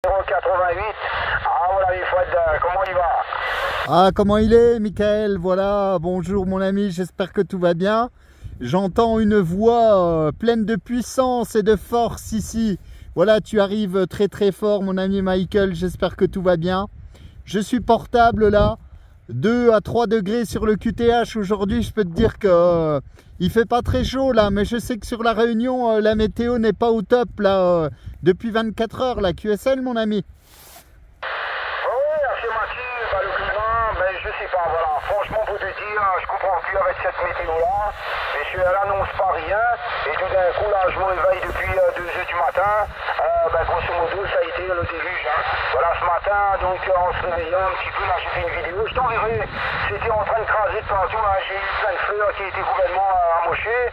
088. Ah voilà, Fred, comment il va? Ah, comment il est, Michael? Voilà, bonjour mon ami, j'espère que tout va bien. J'entends une voix pleine de puissance et de force ici. Voilà, tu arrives très très fort, mon ami Michael, j'espère que tout va bien. Je suis portable là, 2 à 3 degrés sur le QTH aujourd'hui. Je peux te dire que il fait pas très chaud là, mais je sais que sur la Réunion, la météo n'est pas au top là, depuis 24 heures, la QSL, mon ami. Le climat, ben, je sais pas, voilà, franchement pour te dire, je comprends plus avec cette météo là, et elle annonce pas rien, et tout d'un coup là je me réveille depuis 2 heures du matin, ben, grosso modo ça a été le déluge, hein. Voilà, ce matin, donc en se réveillant un petit peu, là j'ai fait une vidéo, je t'enverrai, c'était en train de craser de partout, là j'ai eu plein de fleurs qui étaient complètement amochées,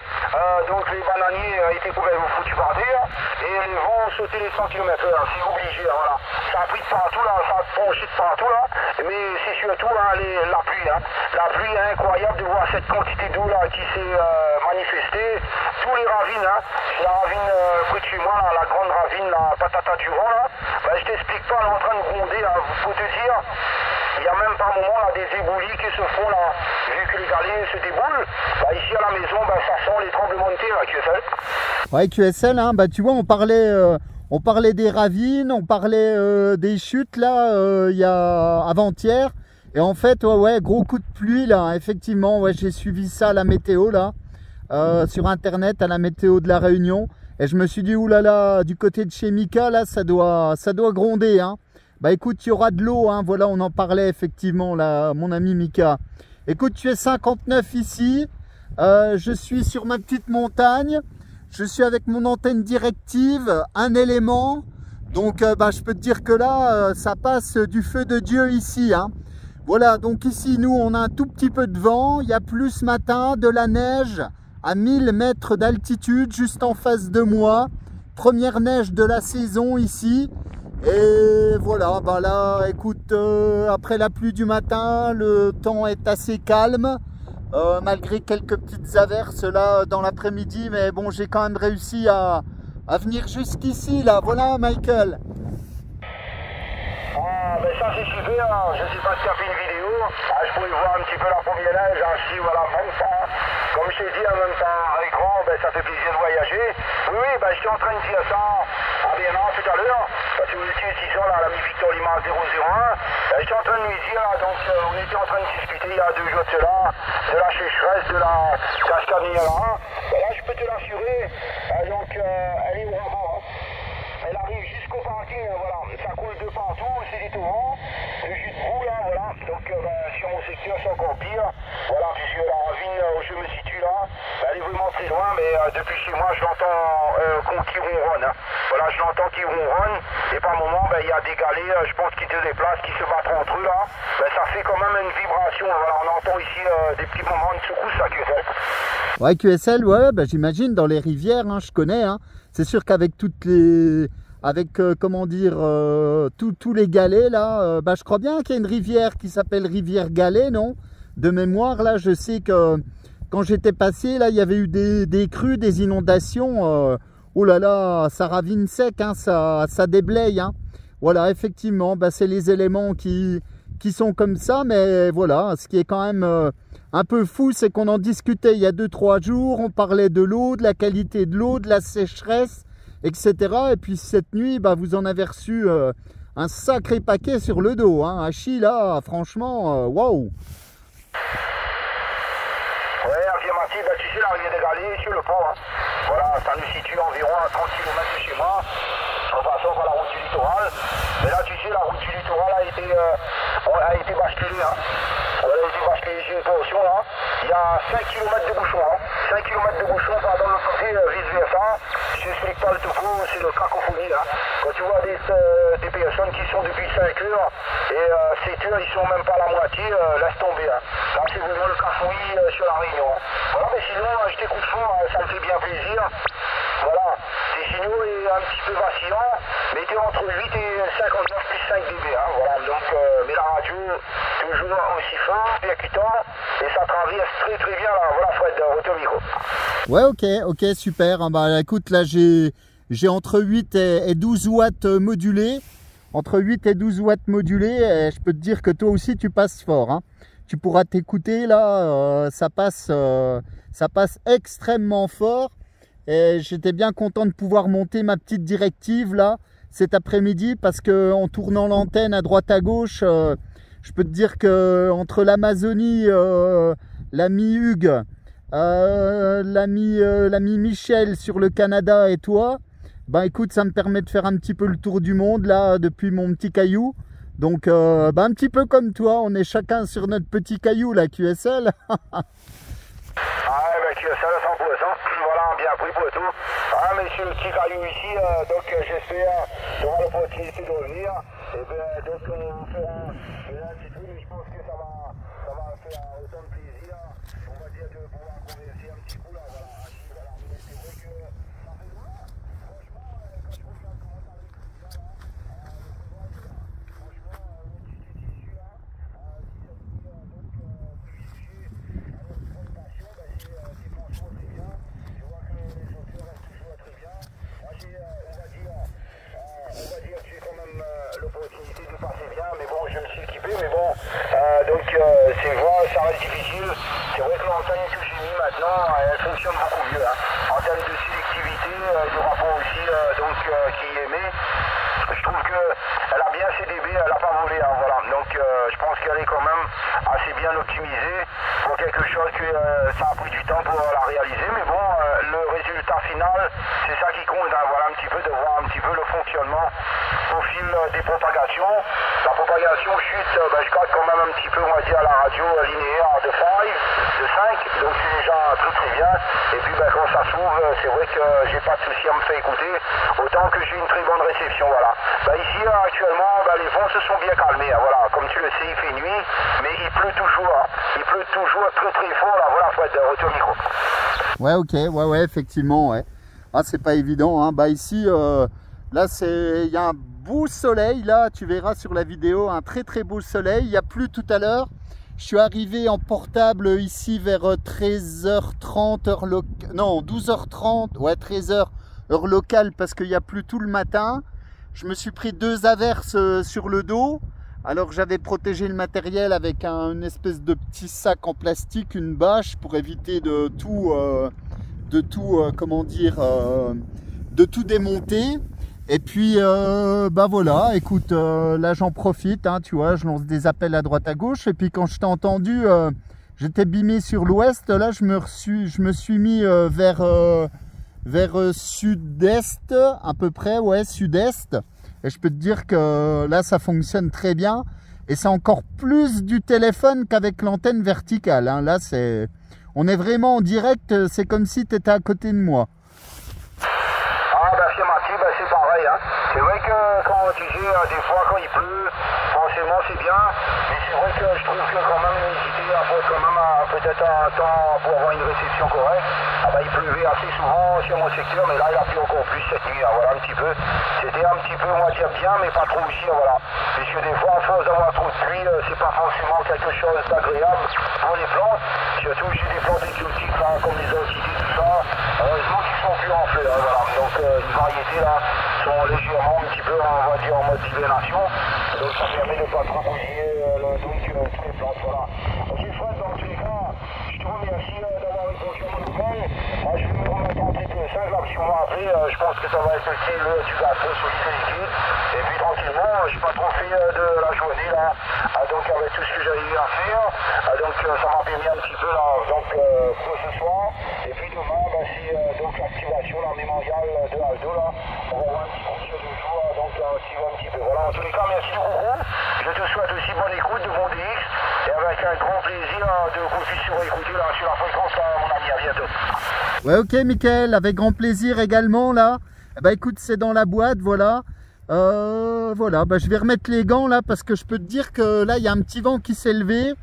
donc les bananiers étaient complètement foutus par terre, et les vents sautaient les 100 km/h, c'est obligé, voilà, ça a pris de partout là, ça a penché de partout là, mais c'est surtout hein, la pluie. Hein. La pluie est incroyable de voir cette quantité d'eau là qui s'est manifestée. Tous les ravines, hein, la ravine près de chez moi, là, la grande ravine, la Patata du Vent, là, ben, je t'explique pas, elle est en train de gronder. Hein, faut te dire, il y a même par moment là, des éboulis qui se font là, vu que les galets se déboulent. Ben, ici à la maison, ben, ça sent les tremblements de terre, QSL. Ouais, QSL, hein, bah, tu vois, on parlait des ravines, on parlait des chutes là, il y a avant-hier. Et en fait, ouais, gros coup de pluie là, effectivement, ouais, j'ai suivi ça à la météo là, sur internet, à la météo de la Réunion. Et je me suis dit, oulala, du côté de chez Mika là, ça doit gronder, hein. Bah écoute, il y aura de l'eau, hein, voilà, on en parlait effectivement là, mon ami Mika. Écoute, tu es 59 ici, je suis sur ma petite montagne. Je suis avec mon antenne directive, un élément, donc bah, je peux te dire que là, ça passe du feu de Dieu ici. Hein. Voilà, donc ici, nous, on a un tout petit peu de vent, il y a plus ce matin, de la neige à 1000 mètres d'altitude, juste en face de moi. Première neige de la saison ici. Et voilà, bah là, écoute, après la pluie du matin, le temps est assez calme. Malgré quelques petites averses là dans l'après-midi, mais bon, j'ai quand même réussi à venir jusqu'ici là, voilà Michael. Ah, ben ça c'est super, hein. Je sais pas si tu as fait une vidéo, je pouvais voir un petit peu la première neige, ainsi voilà, même temps, comme je t'ai dit, en même temps écran, ben ça fait plaisir de voyager. Oui, oui, ben je suis en train de dire ça à Bénin tout à l'heure, parce que vous étiez ici sur la mi-Victor Lima 001, ben, je suis en train de lui dire, donc on était en train de discuter il y a 2 jours de cela, de la sécheresse, de la cascade Niagara. Ben là je peux te l'assurer, donc elle est vraiment... Elle arrive jusqu'au parking, voilà, ça coule de partout, c'est des torrents, le jus de boue là, voilà, donc sur mon secteur c'est encore pire, voilà, puisque la ravine où je me situe là, elle est vraiment très loin, mais depuis chez moi je l'entends qui ronronne, hein. Voilà, je l'entends qui ronronne, et par moment il y a des galets, je pense qu'ils se déplacent, qui se battent entre eux là, ça fait quand même une vibration, voilà, on entend ici des petits moments de secousse à QSL. Ouais, QSL, ouais, bah, j'imagine dans les rivières, hein, je connais, hein. C'est sûr qu'avec toutes les... comment dire, tous les galets là, bah, je crois bien qu'il y a une rivière qui s'appelle Rivière Galet, non? De mémoire, là, je sais que quand j'étais passé, là, il y avait eu des crues, des inondations. Oh là là, ça ravine sec, hein, ça déblaye. Hein. Voilà, effectivement, bah, c'est les éléments qui sont comme ça, mais voilà, ce qui est quand même un peu fou, c'est qu'on en discutait il y a 2-3 jours, on parlait de l'eau, de la qualité de l'eau, de la sécheresse, etc. Et puis cette nuit, bah, vous en avez reçu un sacré paquet sur le dos. Hein. Hachi, là, franchement, waouh! Ouais, affirmatif, bah, tu sais, la rivière des Galets, sur le pont, hein. Voilà, ça nous situe environ à 30 km de chez moi, en passant par la route du littoral. Mais là, tu sais, la route du littoral a été basculée, hein. Elle a été basculée sur une portion, là. Il y a 5 km de bouchon, hein. 5 km de bouchon, par dans l'autre côté, vice-versa. Je n'explique pas le topo, c'est le cacophonie, là. Quand tu vois des personnes qui sont depuis 5 heures, et 7 heures, ils sont même pas à la moitié, laisse tomber, hein. Là, c'est vraiment le cafouillis sur la Réunion. Voilà, mais sinon, je t'écoute fort, ça me fait bien plaisir. Voilà, tes signaux est un petit peu vacillant, mais t'es entre 8 et 59 plus 5 dB, hein, voilà, donc, mais la radio, toujours aussi fort, percutant, et ça traverse très très bien, là, voilà Fred, retour micro. Ouais, ok, super, bah écoute, là j'ai entre 8 et 12 watts modulés, entre 8 et 12 watts modulés, et je peux te dire que toi aussi tu passes fort, hein. Tu pourras t'écouter là, ça passe extrêmement fort. Et j'étais bien content de pouvoir monter ma petite directive là cet après-midi, parce que en tournant l'antenne à droite à gauche, je peux te dire que entre l'Amazonie, l'ami Hugues, l'ami Michel sur le Canada et toi, bah écoute, ça me permet de faire un petit peu le tour du monde là depuis mon petit caillou. Donc un petit peu comme toi, on est chacun sur notre petit caillou là, QSL. QSL à 100%, voilà, bien pris pour tout. Ah, mais sur le petit caillou ici, donc j'espère avoir l'opportunité de revenir. Et bien, donc on fera un petit truc, mais je pense que ça va faire autant de plaisir, on va dire, de pouvoir converser un petit coup là, voilà. Mais c'est vrai que ça fait loin. Franchement, quand je regarde comment ça arrive là, franchement, le petit tissu là, si ça dit donc c'est franchement très bien. Je vois que les chaussures restent toujours très bien. Moi on va dire que j'ai quand même l'opportunité de passer bien, mais bon, je me suis équipé, mais bon, donc c'est vrai, ça reste difficile. C'est vrai que l'antenne que j'ai mis maintenant, elle fonctionne beaucoup mieux, hein. En termes de sélectivité, du rapport aussi qui est aimé. Je trouve qu'elle a bien ses dB, elle n'a pas volé, hein, voilà. Donc je pense qu'elle est quand même assez bien optimisée pour quelque chose que ça a pris du temps pour la réaliser. Mais bon, le résultat final, c'est ça qui compte, hein, voilà, un petit peu de voir un petit peu le fonctionnement au fil des propagations. La propagation chute, je gratte quand même un petit peu, on va dire, à la radio linéaire de 5, donc c'est déjà très bien. Et puis quand ça s'ouvre, c'est vrai que j'ai pas de souci à me faire écouter, autant que j'ai une très bonne réception, voilà. Ici actuellement, les vents se sont bien calmés, hein, voilà. Comme tu le sais, il fait nuit, mais il pleut toujours, hein. Il pleut toujours très fort, là, voilà, Fred, retour micro. Ouais, ok, ouais, effectivement, ouais. Ah, c'est pas évident, hein. Ici, là, il y a un beau soleil, là, tu verras sur la vidéo, un très beau soleil. Il y a plu tout à l'heure. Je suis arrivé en portable ici vers 13h30 heure locale, non 12h30, ouais 13h heure locale, parce qu'il y a plu tout le matin. Je me suis pris 2 averses sur le dos, alors j'avais protégé le matériel avec une espèce de petit sac en plastique, une bâche, pour éviter de tout démonter. Et puis voilà, écoute, là j'en profite, hein, tu vois, je lance des appels à droite à gauche. Et puis quand je t'ai entendu, j'étais bimé sur l'ouest, là je me suis mis vers sud-est à peu près, ouais, sud-est. Et je peux te dire que là ça fonctionne très bien. Et c'est encore plus du téléphone qu'avec l'antenne verticale, hein. Là on est vraiment en direct, c'est comme si tu étais à côté de moi. C'est pareil, hein. C'est vrai que quand tu dis des fois quand il pleut, forcément c'est bien, mais c'est vrai que je trouve que quand même l'humidité apporte quand même peut-être un temps pour avoir une réception correcte. Il pleuvait assez souvent sur mon secteur, mais là il a plu encore plus cette nuit, hein, voilà un petit peu. C'était un petit peu, on va dire bien, mais pas trop aussi, hein, voilà. Puisque des fois, à force d'avoir trop de pluie, c'est pas forcément quelque chose d'agréable pour les plantes. Surtout j'ai des plantes exotiques là, comme les orchidées, tout ça. Heureusement qu'ils sont plus en fleurs, voilà. Donc une variété là sont légèrement un petit peu, on va dire, en mode hibernation. Donc ça permet de ne pas trop bouger toutes les plantes, voilà. Ok Fred, dans tous les cas, je te remercie d'avoir répondu à mon appel. Moi je vais me remettre en triple 5 là, si on m'a appelé, je pense que ça va être aussi le du gâteau sur liquide. Et puis tranquillement, j'ai pas trop fait de la journée là, donc avec tout ce que j'avais eu à faire, donc ça m'a permis un petit peu là, donc pour ce soir. Et puis demain, c'est donc l'activation là, mémoriale de Aldo là, on va voir un petit coup sur 2 jours, donc qui va un petit peu. Voilà, en tous les cas, merci du coucou. Je te souhaite aussi bonne écoute de mon DX, et avec un grand plaisir de qu'on puisse se réécouter là sur la fréquence là, mon ami, à bientôt. Ouais, ok Mickaël, avec grand plaisir également là. Écoute, c'est dans la boîte, voilà. Voilà, je vais remettre les gants là, parce que je peux te dire que là il y a un petit vent qui s'est levé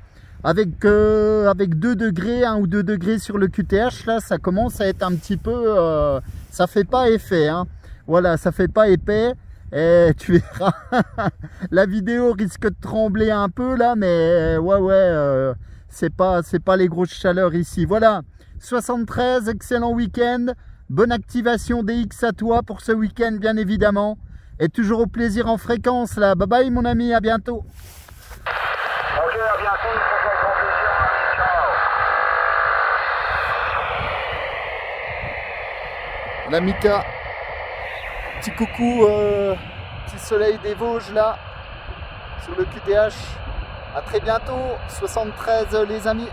avec 2 degrés, 1 ou 2 degrés sur le QTH. Là ça commence à être un petit peu, ça fait pas effet, hein. Voilà, ça fait pas épais. Et tu verras, la vidéo risque de trembler un peu là, mais ouais, c'est pas les grosses chaleurs ici. Voilà, 73, excellent week-end, bonne activation DX à toi pour ce week-end bien évidemment. Et toujours au plaisir en fréquence là. Bye bye mon ami, à bientôt. Ok, à bientôt, avec grand plaisir, mon ami, ciao. L'Amica, petit coucou, petit soleil des Vosges là, sur le QTH. À très bientôt, 73 les amis.